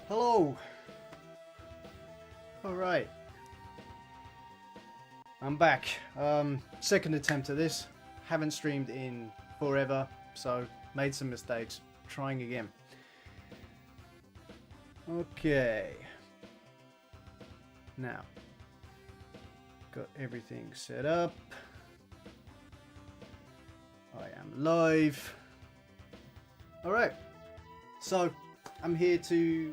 Hello. Alright. I'm back. Second attempt at this. Haven't streamed in forever, so made some mistakes. Trying again. Okay. Now. Got everything set up. I am live. Alright. So, I'm here to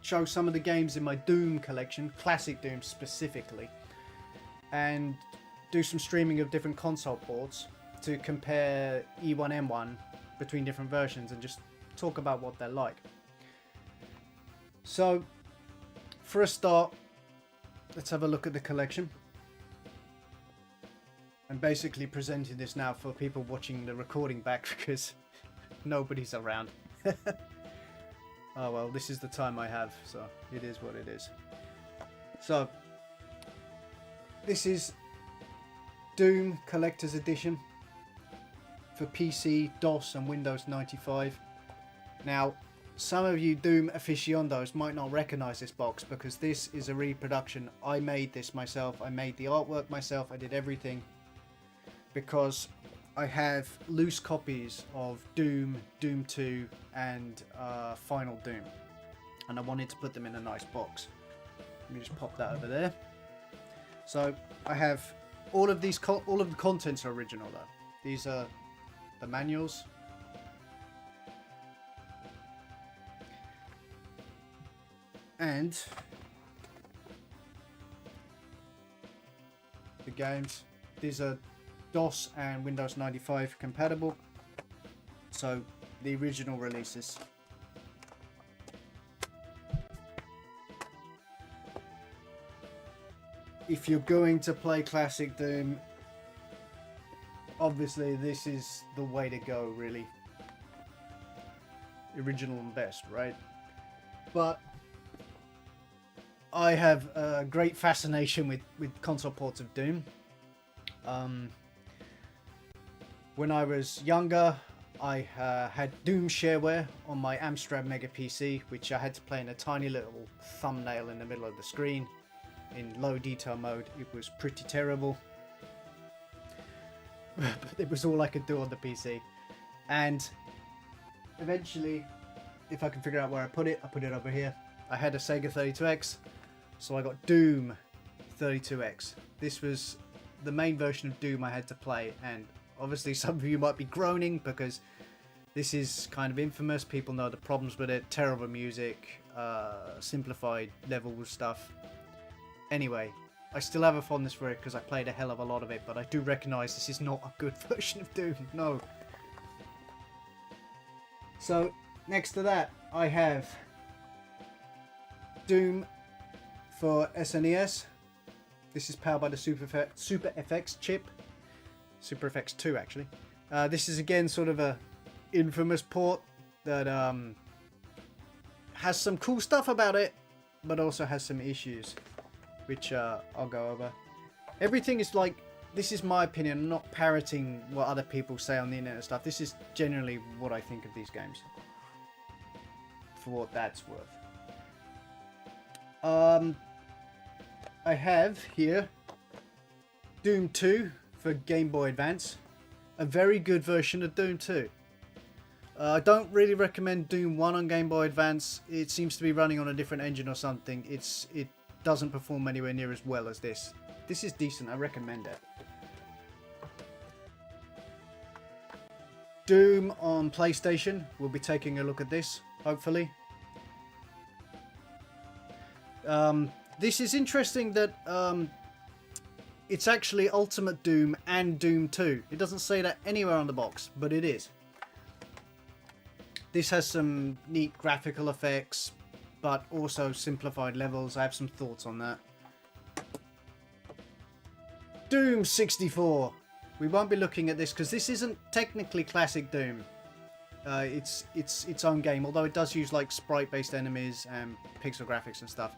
show some of the games in my Doom collection, classic Doom specifically, and do some streaming of different console ports to compare E1M1 between different versions and just talk about what they're like. So, for a start, let's have a look at the collection. I'm basically presenting this now for people watching the recording back because nobody's around. Oh well, this is the time I have, so it is what it is. So, this is Doom Collector's Edition for PC, DOS and Windows 95. Now, some of you Doom aficionados might not recognize this box because this is a reproduction. I made this myself, I made the artwork myself, I did everything because I have loose copies of Doom, Doom 2 and Final Doom, and I wanted to put them in a nice box. Let me just pop that over there. So I have all of these, all of the contents are original though. These are the manuals. And the games. These are DOS and Windows 95 compatible, so the original releases. If you're going to play classic Doom, obviously this is the way to go, really. Original and best, right? But I have a great fascination with console ports of Doom. When I was younger, I had Doom shareware on my Amstrad Mega PC, which I had to play in a tiny little thumbnail in the middle of the screen in low detail mode. It was pretty terrible, but it was all I could do on the PC. And eventually, if I can figure out where I put it over here. I had a Sega 32X, so I got Doom 32X. This was the main version of Doom I had to play, and obviously some of you might be groaning because this is kind of infamous. People know the problems with it. Terrible music, simplified level stuff. Anyway, I still have a fondness for it because I played a hell of a lot of it, but I do recognise this is not a good version of Doom. No. So, next to that, I have Doom for SNES. This is powered by the Super FX chip. Super FX 2 actually. This is again sort of a infamous port that has some cool stuff about it, but also has some issues, which I'll go over. Everything is like, this is my opinion, I'm not parroting what other people say on the internet and stuff. This is generally what I think of these games, for what that's worth. I have here Doom 2 for Game Boy Advance, a very good version of Doom 2. I don't really recommend Doom 1 on Game Boy Advance. It seems to be running on a different engine or something. It doesn't perform anywhere near as well as this. This is decent, I recommend it. Doom on PlayStation, we'll be taking a look at this, hopefully. This is interesting that it's actually Ultimate Doom and Doom 2. It doesn't say that anywhere on the box, but it is. This has some neat graphical effects, but also simplified levels. I have some thoughts on that. Doom 64. We won't be looking at this because this isn't technically classic Doom. It's its own game, although it does use like sprite-based enemies and pixel graphics and stuff.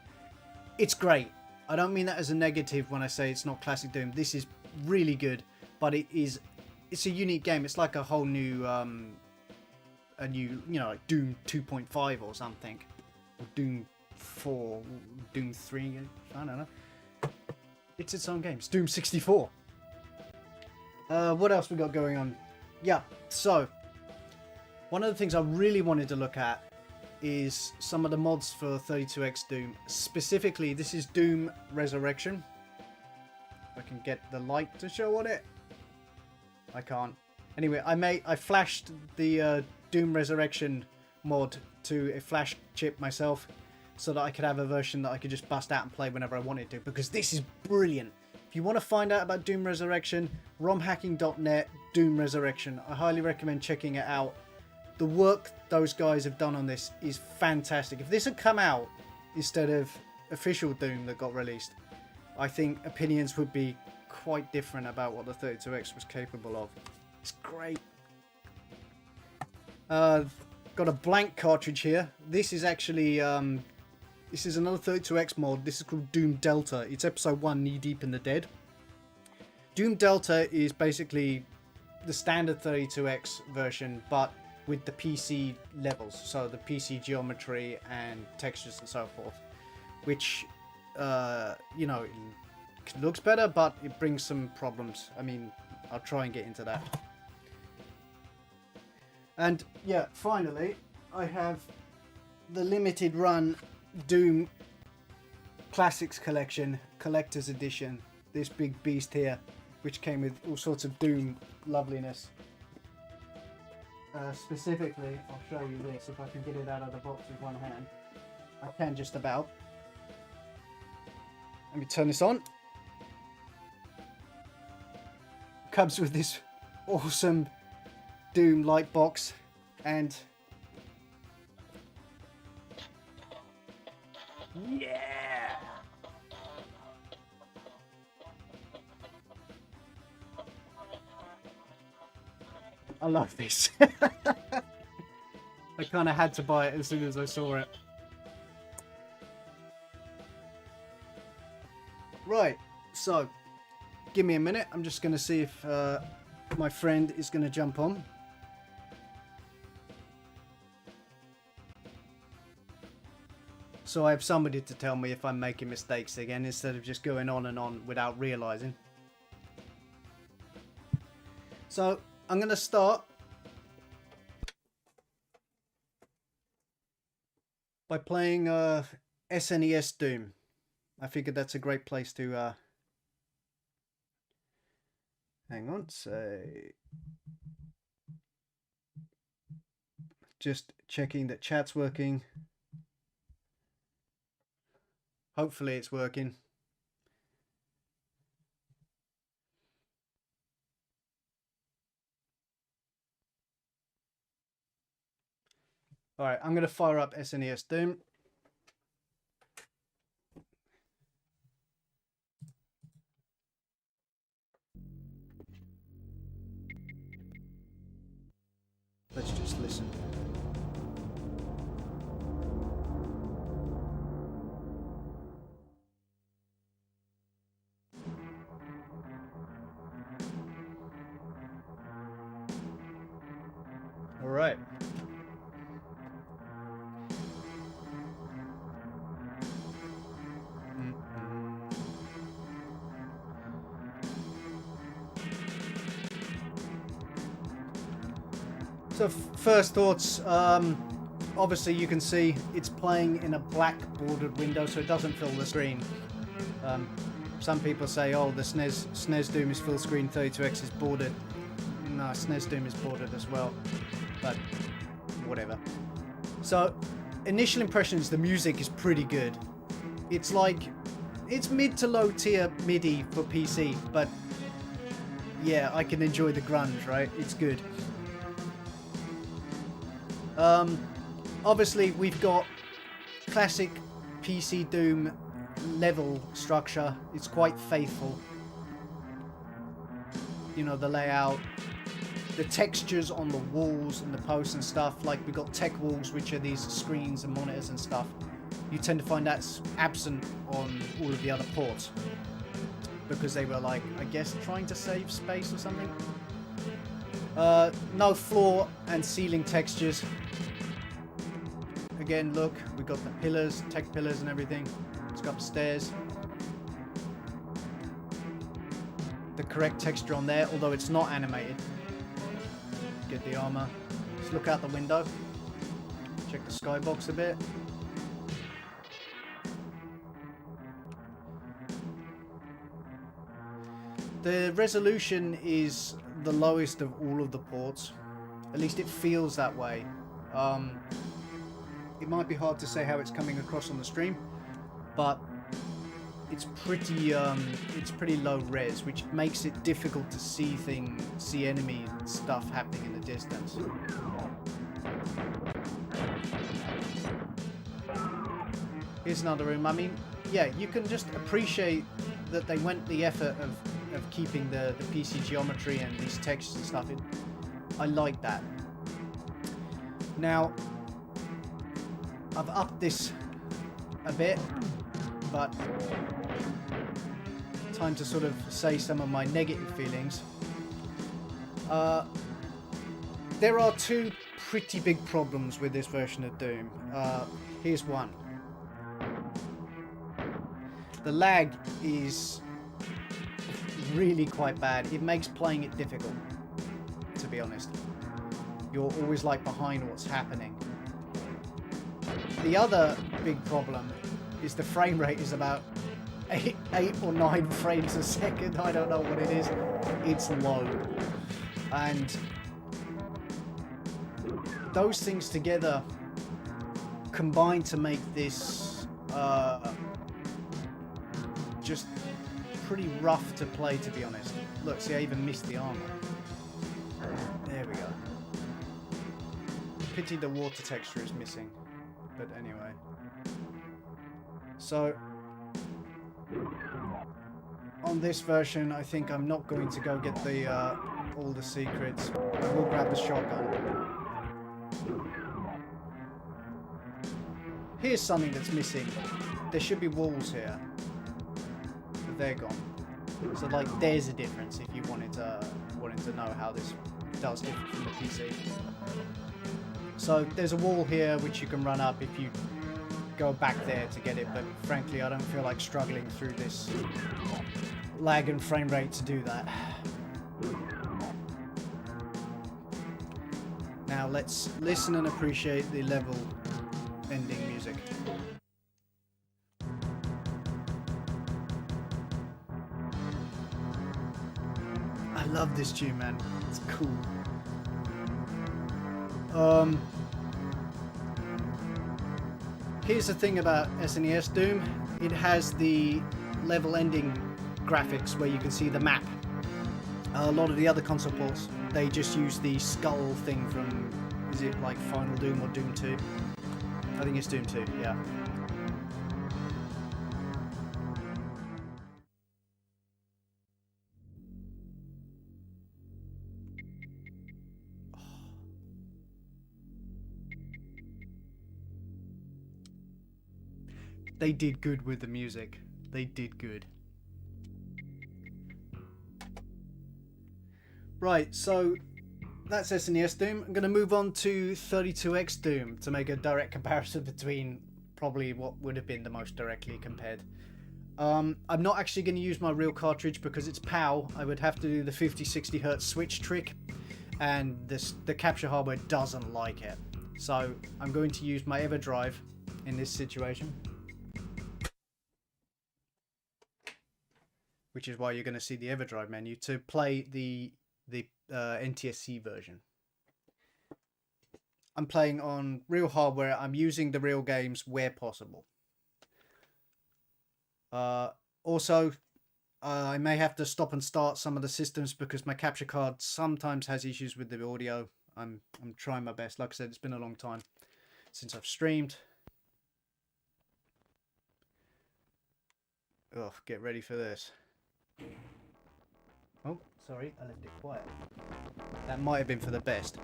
It's great. I don't mean that as a negative when I say it's not classic Doom. This is really good, but it's a unique game. It's like a whole new, like Doom 2.5 or something. Or Doom 4, Doom 3, I don't know. It's its own game. It's Doom 64. What else we got going on? Yeah, so one of the things I really wanted to look at is some of the mods for 32X Doom. Specifically, this is Doom Resurrection. If I can get the light to show on it. I can't. Anyway, I flashed the Doom Resurrection mod to a flash chip myself, so that I could have a version that I could just bust out and play whenever I wanted to, because this is brilliant. If you want to find out about Doom Resurrection, romhacking.net, Doom Resurrection. I highly recommend checking it out. The work those guys have done on this is fantastic. If this had come out instead of official Doom that got released, I think opinions would be quite different about what the 32X was capable of. It's great. Got a blank cartridge here. This is actually this is another 32X mod. This is called Doom Delta. It's episode 1, Knee Deep in the Dead. Doom Delta is basically the standard 32X version, but with the PC levels, so the PC geometry and textures and so forth, which you know, it looks better, but it brings some problems. I mean, I'll try and get into that. And yeah, finally, I have the limited run Doom Classics Collection, Collector's Edition. This big beast here, which came with all sorts of Doom loveliness. Specifically, I'll show you this, if I can get it out of the box with one hand. I can just about. Let me turn this on. Comes with this awesome Doom light box, and yeah, I love this. I kind of had to buy it as soon as I saw it. Right, so give me a minute. I'm just going to see if my friend is going to jump on. So I have somebody to tell me if I'm making mistakes again, instead of just going on and on without realizing. So I'm going to start by playing SNES Doom. I figured that's a great place to hang on, say, just checking that chat's working. Hopefully it's working. Alright, I'm going to fire up SNES Doom. Let's just listen. All right. So first thoughts, obviously you can see it's playing in a black bordered window, so it doesn't fill the screen. Some people say, oh, the SNES Doom is full screen, 32X is bordered. No, SNES Doom is bordered as well, but whatever. So initial impressions, the music is pretty good. It's like, it's mid to low tier MIDI for PC, but yeah, I can enjoy the grunge, right? It's good. Obviously we've got classic PC Doom level structure. It's quite faithful. You know, the layout, the textures on the walls and the posts and stuff. Like we've got tech walls, which are these screens and monitors and stuff. You tend to find that's absent on all of the other ports, because they were like, I guess, trying to save space or something. No floor and ceiling textures. again, look, we've got the pillars, tech pillars and everything. Let's go upstairs. The correct texture on there, although it's not animated. Get the armor. Let's look out the window. Check the skybox a bit. The resolution is the lowest of all of the ports. At least it feels that way. It might be hard to say how it's coming across on the stream, but it's pretty low res, which makes it difficult to see enemy stuff happening in the distance. Here's another room. I mean, yeah, you can just appreciate that they went the effort of keeping the PC geometry and these textures and stuff. I like that. Now, I've upped this a bit, but time to sort of say some of my negative feelings. There are two pretty big problems with this version of Doom. Here's one. The lag is really quite bad. It makes playing it difficult, to be honest. You're always like behind what's happening. The other big problem is the frame rate is about 8 or 9 frames a second. I don't know what it is. It's low. And those things together combine to make this just pretty rough to play, to be honest. Look, see, I even missed the armor. There we go. Pity the water texture is missing. But anyway. So, on this version, I think I'm not going to go get the all the secrets. I will grab the shotgun. Here's something that's missing. There should be walls here. But they're gone. So like, there's a difference if you wanted to know how this does differ from the PC. So there's a wall here which you can run up if you go back there to get it, but frankly I don't feel like struggling through this lag and frame rate to do that. Now let's listen and appreciate the level ending music. I love this tune, man. It's cool. Here's the thing about SNES Doom. It has the level ending graphics where you can see the map. A lot of the other console ports, they just use the skull thing from, is it like Final Doom or Doom 2? I think it's Doom 2, yeah. They did good with the music. They did good. Right, so that's SNES Doom. I'm going to move on to 32X Doom to make a direct comparison between probably what would have been the most directly compared. I'm not actually going to use my real cartridge because it's PAL. I would have to do the 50-60 Hz switch trick, and the capture hardware doesn't like it. So I'm going to use my EverDrive in this situation. Which is why you're going to see the EverDrive menu to play the NTSC version. I'm playing on real hardware. I'm using the real games where possible. Also, I may have to stop and start some of the systems because my capture card sometimes has issues with the audio. I'm trying my best. Like I said, it's been a long time since I've streamed. Oh, get ready for this. Oh, sorry, I left it quiet. That might have been for the best.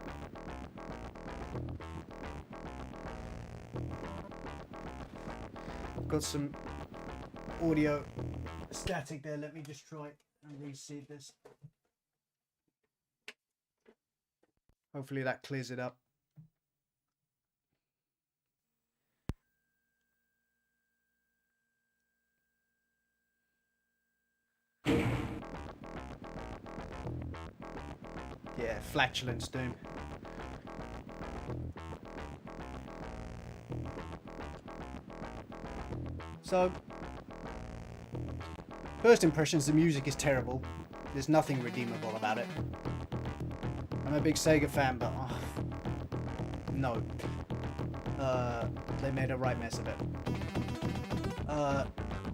I've got some audio static there. Let me just try and reseat this. Hopefully that clears it up. Yeah, flatulence Doom. So, first impressions, the music is terrible. There's nothing redeemable about it. I'm a big Sega fan, but no. They made a right mess of it.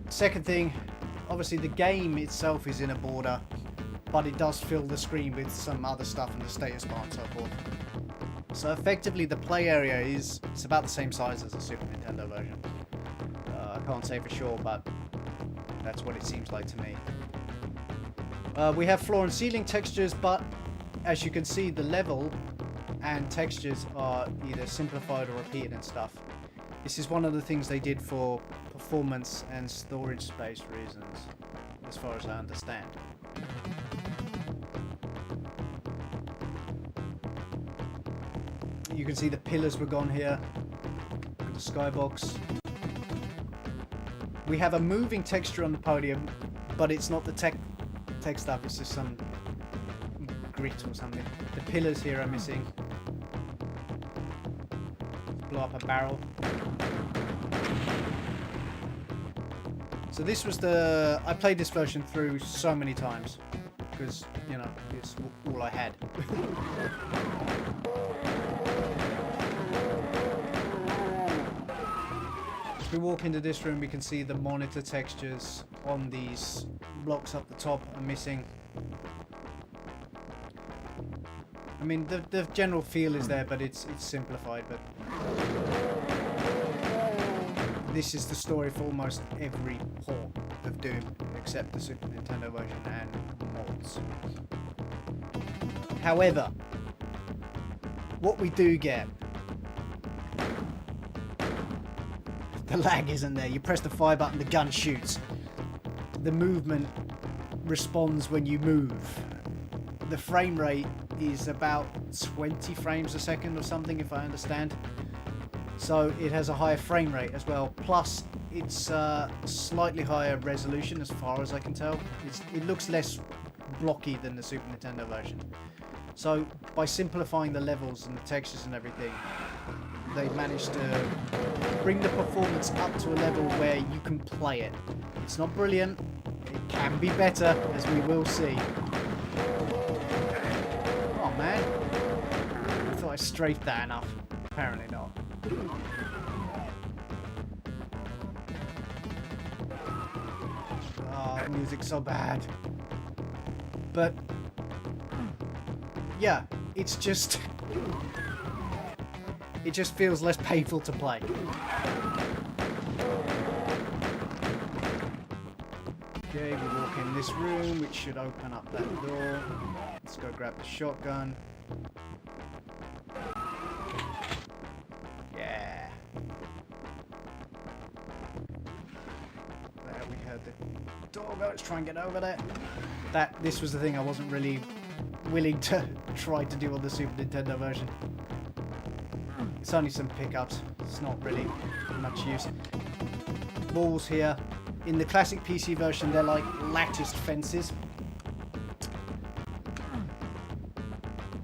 Second thing, obviously the game itself is in a border, but it does fill the screen with some other stuff in the status bar and so forth. So effectively the play area it's about the same size as the Super Nintendo version. I can't say for sure, but that's what it seems like to me. We have floor and ceiling textures, but as you can see, the level and textures are either simplified or repeated and stuff. This is one of the things they did for performance and storage space reasons, as far as I understand. You can see the pillars were gone here. Look at the skybox. We have a moving texture on the podium, but it's not the tech stuff, it's just some grit or something. The pillars here are missing. Blow up a barrel. So this was I played this version through so many times because, you know, it's all I had. As we walk into this room, we can see the monitor textures on these blocks up the top are missing. I mean, the general feel is there, but it's simplified. But this is the story for almost every port of Doom, except the Super Nintendo version and mods. However, what we do get, the lag isn't there. You press the fire button, the gun shoots. The movement responds when you move. The frame rate is about 20 frames a second or something, if I understand. So it has a higher frame rate as well. Plus, it's slightly higher resolution as far as I can tell. It looks less blocky than the Super Nintendo version. So by simplifying the levels and the textures and everything, they managed to bring the performance up to a level where you can play it. It's not brilliant. It can be better, as we will see. Oh man. I thought I strafed that enough. Apparently not. Oh, the music's so bad. But yeah, it just feels less painful to play. Okay, we walk in this room, which should open up that door. Let's go grab the shotgun. Yeah. There, we heard the door go. Let's try and get over there. This was the thing I wasn't really willing to try to do on the Super Nintendo version. It's only some pickups. It's not really much use. Walls here. In the classic PC version, they're like latticed fences.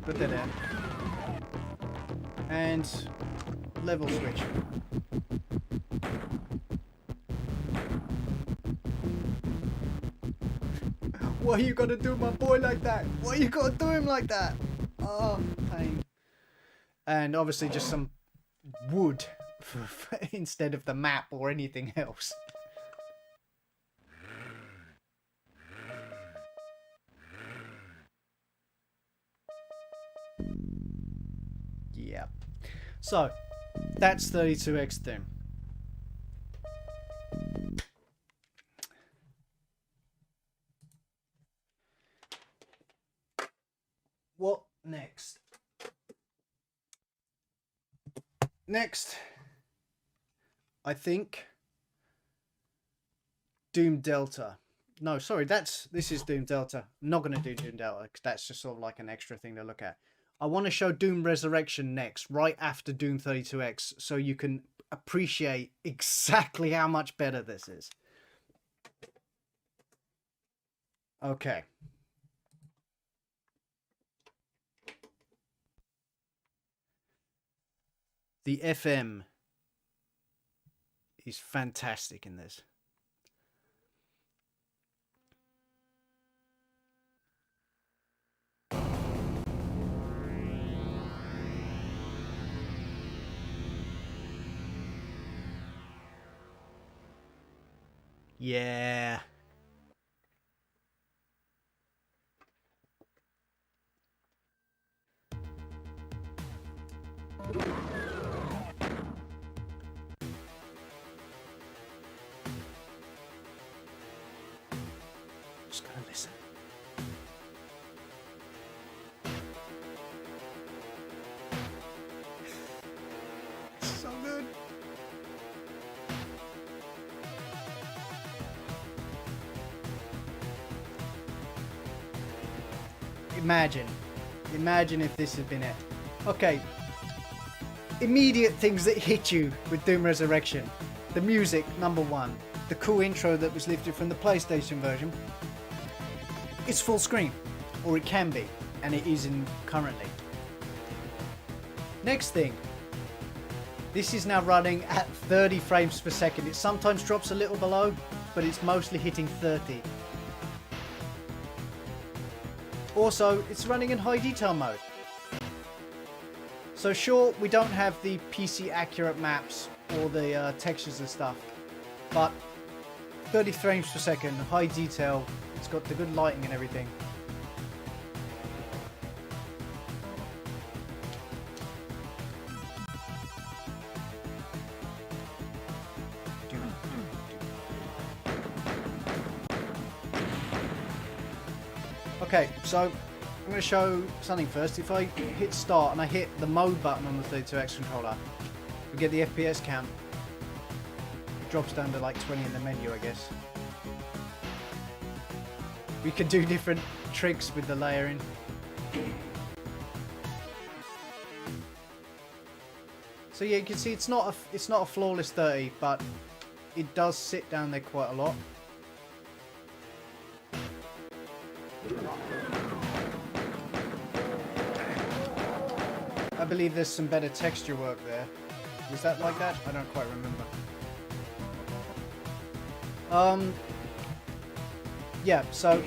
But they're there. And level switch. Why you gotta do my boy like that? Why you gotta do him like that? Oh, pain. And obviously just some wood instead of the map or anything else. Yeah. So, that's 32X Doom. What next? Next, I think Doom Delta. No, sorry, this is Doom Delta. I'm not going to do Doom Delta because that's just sort of like an extra thing to look at. I want to show Doom Resurrection next, right after Doom 32X, so you can appreciate exactly how much better this is. Okay. The FM is fantastic in this. Yeah. Just gonna listen. So good. Imagine if this had been it. Okay. Immediate things that hit you with Doom Resurrection. The music, number one. The cool intro that was lifted from the PlayStation version. It's full screen. Or it can be. And it is currently. Next thing. This is now running at 30 frames per second. It sometimes drops a little below, but it's mostly hitting 30. Also, it's running in high detail mode. So sure, we don't have the PC accurate maps or the textures and stuff, but 30 frames per second, high detail, it's got the good lighting and everything. Okay, so I'm going to show something first. If I hit start and I hit the mode button on the 32X controller, we get the FPS count. It drops down to like 20 in the menu, I guess. We can do different tricks with the layering. So yeah, you can see it's not a flawless 30, but it does sit down there quite a lot. I believe there's some better texture work there. Was that like that? I don't quite remember. Yeah, so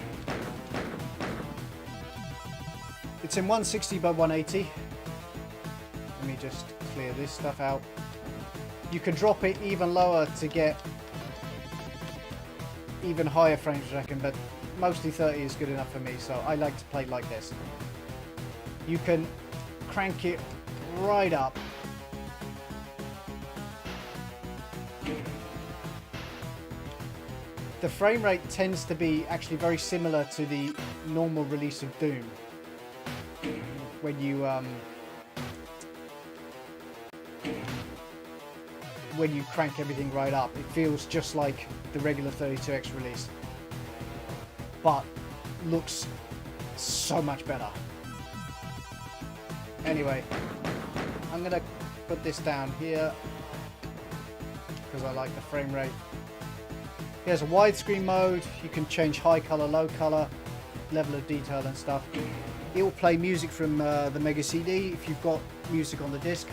it's in 160 by 180. Let me just clear this stuff out. You can drop it even lower to get even higher frames per second, but mostly 30 is good enough for me, so I like to play like this. You can crank it right up. The frame rate tends to be actually very similar to the normal release of Doom. When you crank everything right up, it feels just like the regular 32X release, but looks so much better. Anyway, I'm gonna put this down here because I like the frame rate. Here's a widescreen mode. You can change high color, low color, level of detail and stuff. It will play music from the Mega CD if you've got music on the disc.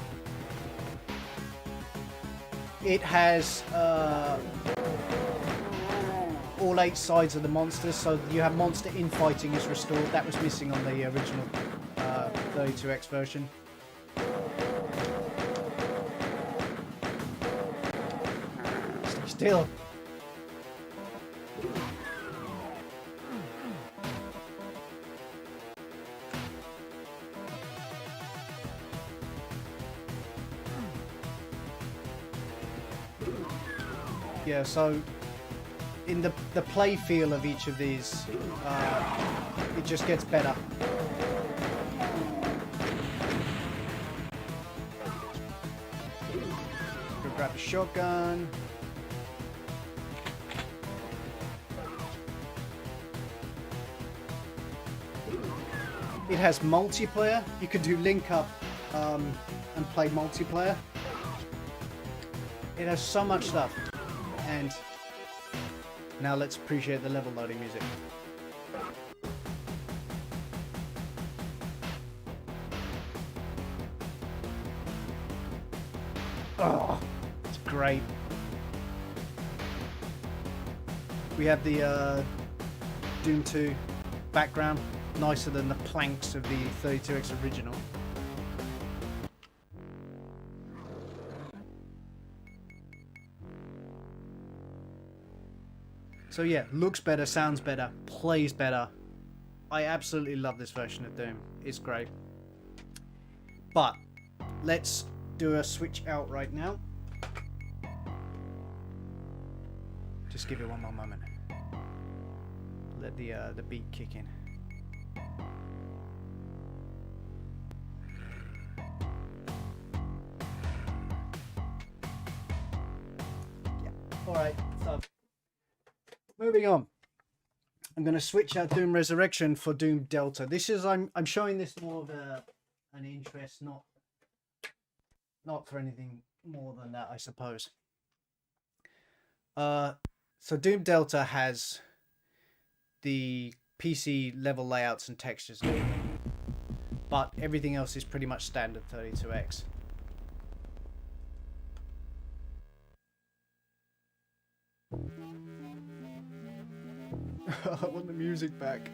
It has all 8 sides of the monsters, so you have monster infighting is restored. That was missing on the original 32X version. Stay still. Yeah, so in the play feel of each of these, it just gets better. Go grab a shotgun. It has multiplayer. You can do link up and play multiplayer. It has so much stuff. And now let's appreciate the level loading music. Oh, it's great. We have the Doom 2 background, nicer than the planks of the 32X original. So yeah, looks better, sounds better, plays better. I absolutely love this version of Doom. It's great. But let's do a switch out right now. Just give it one more moment. Let the beat kick in. Yeah. All right. So moving on. I'm going to switch out Doom Resurrection for Doom Delta. This is I'm showing this more of an interest, not for anything more than that, I suppose. So Doom Delta has the PC level layouts and textures, but everything else is pretty much standard 32X. I want the music back.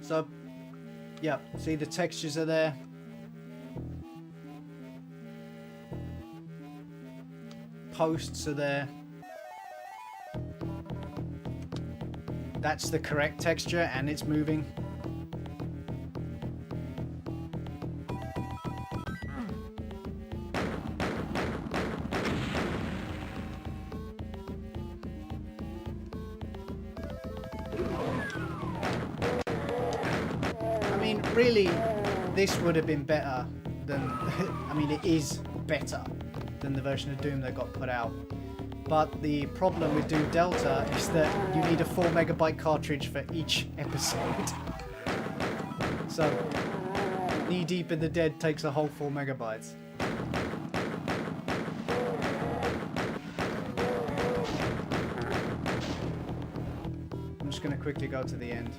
So, yeah, see the textures are there. Posts are there. That's the correct texture and it's moving. I mean, really, this would have been better than... I mean, it is better than the version of Doom that got put out. But the problem with Doom Delta is that you need a 4 megabyte cartridge for each episode. So, Knee Deep in the Dead takes a whole 4 megabytes. I'm just going to quickly go to the end.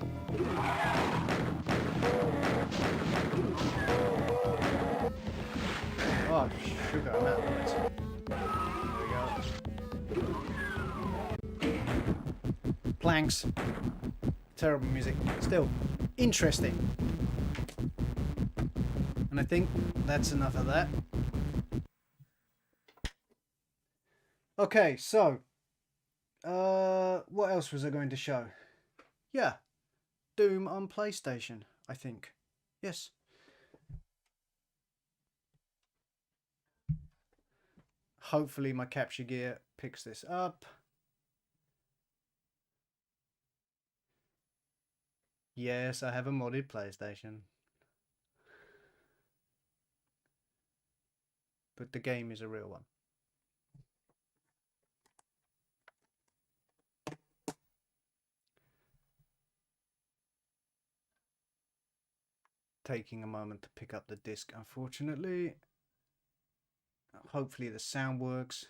Oh, sugar, I'm out of words. Planks. Terrible music. Still, interesting. And I think that's enough of that. Okay, so what else was I going to show? Yeah, Doom on PlayStation, I think. Yes. Hopefully my capture gear picks this up. Yes, I have a modded PlayStation. But the game is a real one. Taking a moment to pick up the disc, unfortunately. Hopefully the sound works.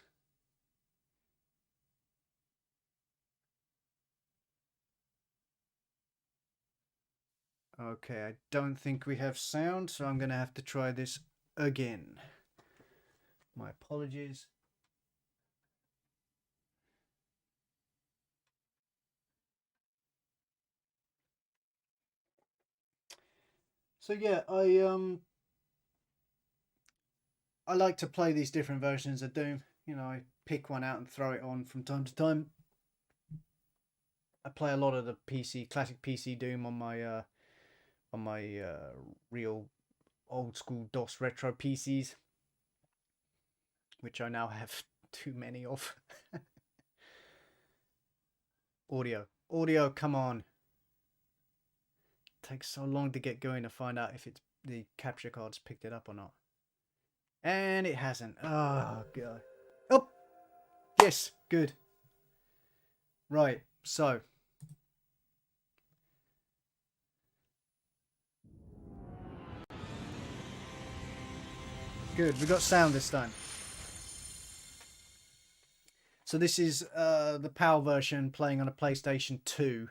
Okay, I don't think we have sound, so I'm going to have to try this again. My apologies. So yeah, I like to play these different versions of Doom. You know, I pick one out and throw it on from time to time. I play a lot of the classic PC Doom on my real old school DOS retro PCs, which I now have too many of. Audio, come on. It takes so long to get going to find out if it's the capture card's picked it up or not. And it hasn't. Oh god. Oh, yes, good. Right, so good, we got sound this time. So this is the PAL version playing on a PlayStation 2.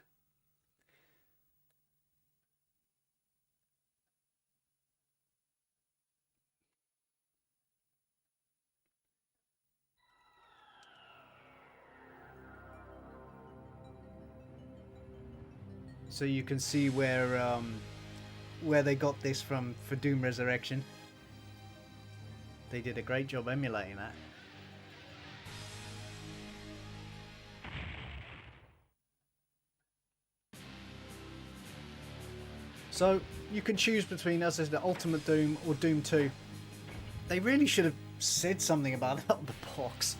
so you can see where they got this from for Doom Resurrection. They did a great job emulating that. So you can choose between, as the Ultimate Doom or Doom 2. They really should have said something about that on the box.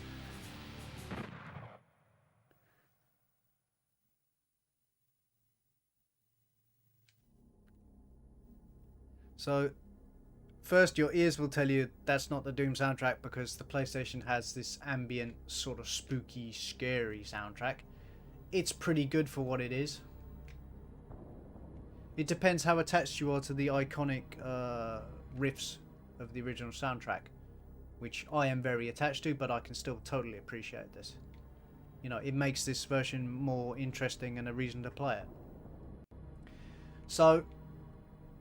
So first, your ears will tell you that's not the Doom soundtrack because the PlayStation has this ambient, sort of spooky, scary soundtrack. It's pretty good for what it is. It depends how attached you are to the iconic riffs of the original soundtrack, which I am very attached to, but I can still totally appreciate this. You know, it makes this version more interesting and a reason to play it. So,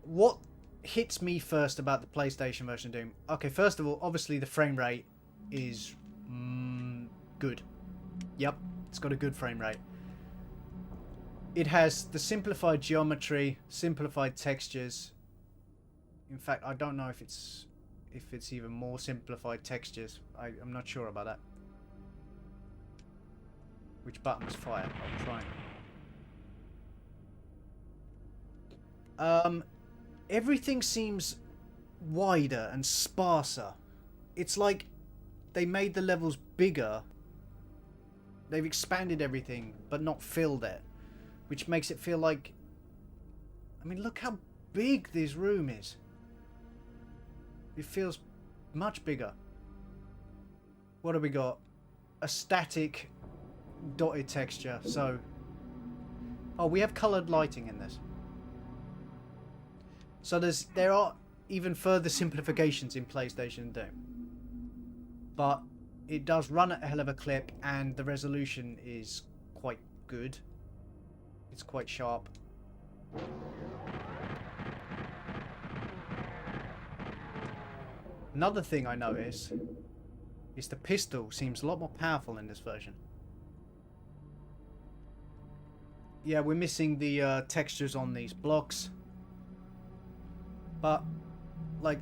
what hits me first about the PlayStation version of Doom? Okay, first of all, obviously the frame rate is good. Yep, it's got a good frame rate. It has the simplified geometry, simplified textures. In fact, I don't know if it's even more simplified textures. I'm not sure about that. Which button was fire? I'm trying. Everything seems wider and sparser. It's like they made the levels bigger. They've expanded everything, but not filled it. Which makes it feel like... I mean, look how big this room is. It feels much bigger. What have we got? A static dotted texture. So... oh, we have coloured lighting in this. So there are even further simplifications in PlayStation Doom. But it does run at a hell of a clip and the resolution is quite good. It's quite sharp. Another thing I notice is the pistol seems a lot more powerful in this version. Yeah, we're missing the textures on these blocks. But, like,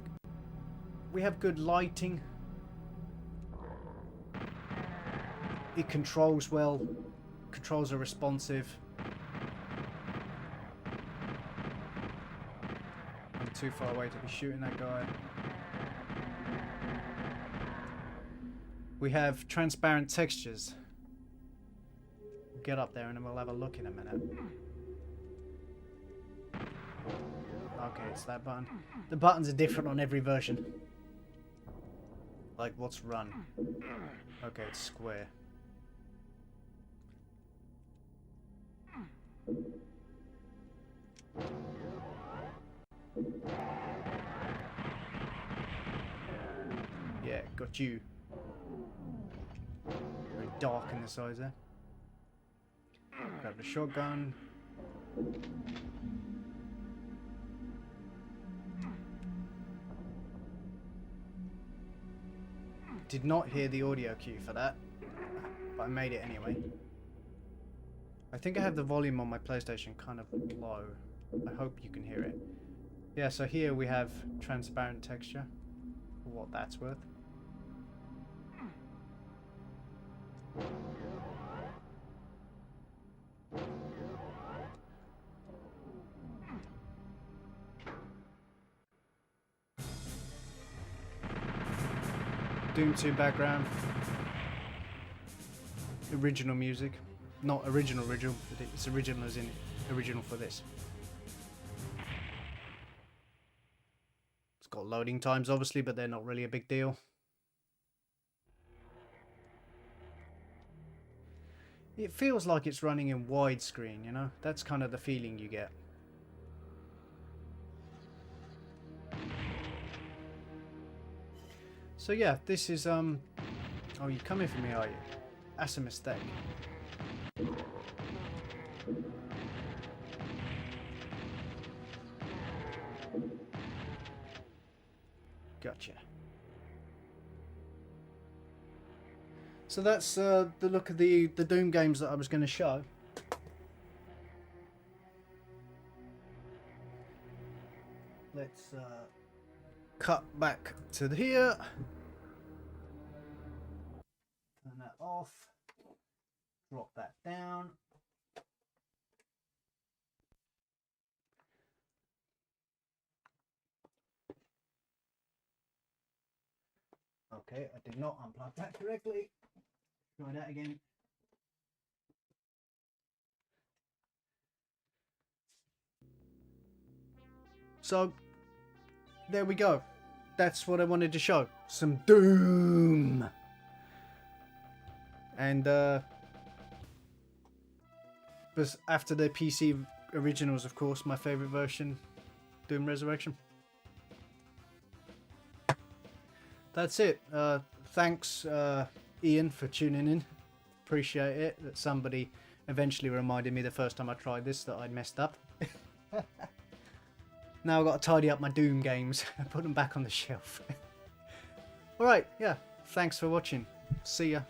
we have good lighting. It controls well. Controls are responsive. I'm too far away to be shooting that guy. We have transparent textures. We'll get up there and then we'll have a look in a minute. Okay, it's that button. The buttons are different on every version. Like, what's run? Okay, it's square. Yeah, got you. Very dark in the sides there. Grab the shotgun. Did not hear the audio cue for that, but I made it anyway. I think I have the volume on my PlayStation kind of low. I hope you can hear it. Yeah, so here we have transparent texture, for what that's worth. Doom 2 background. Original music. Not original, but it's original as in original for this. It's got loading times obviously, but they're not really a big deal. It feels like it's running in widescreen, you know? That's kind of the feeling you get. So yeah, this is oh, you're coming for me, are you? That's a mistake. Gotcha. So that's the look of the Doom games that I was going to show. cut back to here. Turn that off. Drop that down. Okay, I did not unplug that correctly. Try that again. So, there we go. That's what I wanted to show. Some Doom! And, but after the PC originals, of course, my favourite version, Doom Resurrection. That's it. Thanks, Ian, for tuning in. Appreciate it that somebody eventually reminded me the first time I tried this that I'd messed up. Now I've got to tidy up my Doom games and put them back on the shelf. Alright, yeah. Thanks for watching. See ya.